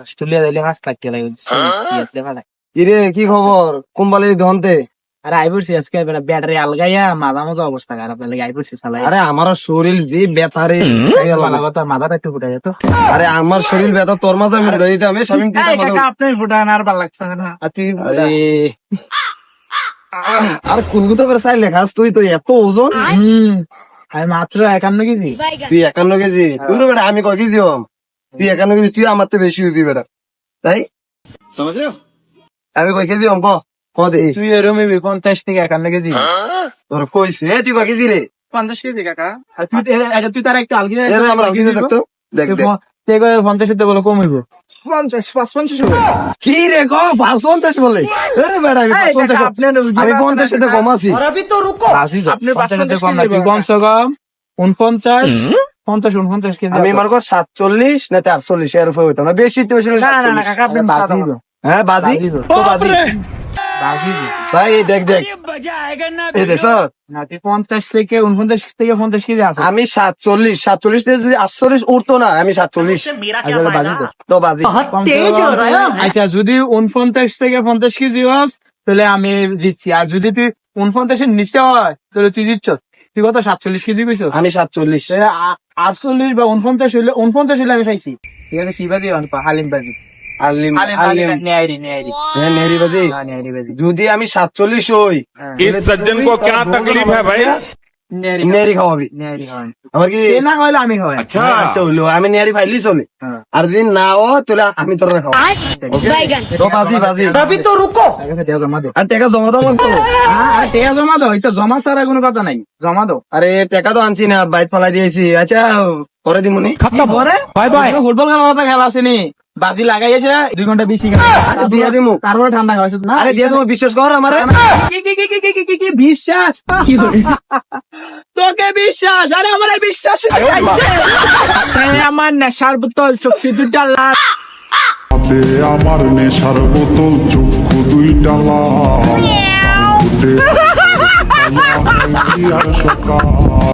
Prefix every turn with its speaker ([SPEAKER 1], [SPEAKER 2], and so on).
[SPEAKER 1] Australia দিলে 5 লাখ টাকা লাগে।
[SPEAKER 2] কিরে কি খবর কোম্পানির ধনতে?
[SPEAKER 1] আরে আইবুরছি আজকে ব্যাটারি আলগাইয়া মাথা মজা অবস্থা খারাপ লাগে আইবুরছি চালাই।
[SPEAKER 2] আরে আমারও শরীর যে ব্যথারে
[SPEAKER 1] মাথাটা একটু ফুটাই যেত।
[SPEAKER 2] আরে আমার শরীর ব্যথা তোর মাঝে আমি উড়াই দিতে আমি শামিম
[SPEAKER 1] আপনার ফুটান আর ভালো লাগছে না।
[SPEAKER 2] আর কুলগুতো করে চাই লেখাস তুই তো এত ওজন
[SPEAKER 1] আমি মাত্র 51 কেজি।
[SPEAKER 2] তুই 51 কেজি তুই বেটা আমি কয় কেজি হম? তুই 51 কেজি তুই আমার তো বেশি হবি বেটা তাই আমি কয় কেজি হম ক দে
[SPEAKER 1] তুই এরম 50 থেকে 51 কেজি।
[SPEAKER 2] তোর কইছে তুই কয় কেজি রে?
[SPEAKER 1] 50 কেজি কাকা। আর তুই তার একটু আলগি
[SPEAKER 2] আমরা কেজি দেখতো দেখ দেখ
[SPEAKER 1] 50 তে বলে কম হইব।
[SPEAKER 2] 50 কি রে গো 50 বলে আরে বেটা আমি 50 তে কম আছি
[SPEAKER 1] আপনি 50 তে কম না কি কমছে কম 49 50 কেজি।
[SPEAKER 2] আমি মনে কর 47 না 48 এর উপরে হইতাম না বেশি তো বেশি
[SPEAKER 1] না না কাকা আপনি বাজি দিও।
[SPEAKER 2] হ্যাঁ বাজি তো বাজি
[SPEAKER 1] বাজি দিও।
[SPEAKER 2] ভাই দেখ দেখ এই দেখ
[SPEAKER 1] না তুই 50 থেকে 49 কেজি আছে।
[SPEAKER 2] আমি 47 থেকে যদি 48 উঠতো না আমি 47
[SPEAKER 1] বাজি তো।
[SPEAKER 2] তো বাজি
[SPEAKER 1] আচ্ছা যদি 49 থেকে 50 কেজি হস তাহলে আমি জিতছি, আর যদি তুই 49 এর নিচে হয় তাহলে তুই জিতছ। তুই কত 47 কেজি কইছস?
[SPEAKER 2] আমি 47
[SPEAKER 1] 48 বা 49 হইলে আমি খাইছি। ঠিক আছে চিবাজি হালিম বাজি
[SPEAKER 2] আলিম আলিম
[SPEAKER 1] নেয়ারি
[SPEAKER 2] হ্যাঁ নেরি বাজি
[SPEAKER 1] বাজি
[SPEAKER 2] যদি আমি 47 হই
[SPEAKER 3] इस सज्जन को क्या तकलीफ है भाई?
[SPEAKER 2] নেরি খাওয়াবি
[SPEAKER 1] নেয়ারি হয়
[SPEAKER 2] আমার কি
[SPEAKER 1] না হইলে আমি হয়।
[SPEAKER 2] আচ্ছা হইলো আমি নেরি ফাইলি চলে
[SPEAKER 1] হ্যাঁ।
[SPEAKER 2] আর যদি না ও তাহলে আমি তোর খাওয়া তো বাজি বাজি
[SPEAKER 1] দেও জমা দাও।
[SPEAKER 2] আর টাকা জমা দাও লাগতো
[SPEAKER 1] আরে টাকা জমা দাও, এটা জমা ছাড়া কোনো কথা নাই, জমা দাও।
[SPEAKER 2] আরে টাকা তো আনছি না বাইক ফালাই দিয়েছি আচ্ছা পরে দিমুনি
[SPEAKER 1] পরে ফুটবল খেলা আসেনি বাজি লাগাইছে 2 ঘন্টা বেশি
[SPEAKER 2] আচ্ছা দিয়া দিমু
[SPEAKER 1] তারপরে ঠান্ডা খাওয়াইছ না।
[SPEAKER 2] আরে দিয়া তুমি বিশ্বাস কর আমারে
[SPEAKER 1] কি বিশ্বাস তোকে বিশ্বাস? আরে আমার বিশ্বাস আমার নেশার বোতল শক্তি 2টা লাখ
[SPEAKER 4] আমার নেশার বোতল চক্ষু 2টা লাল সকাল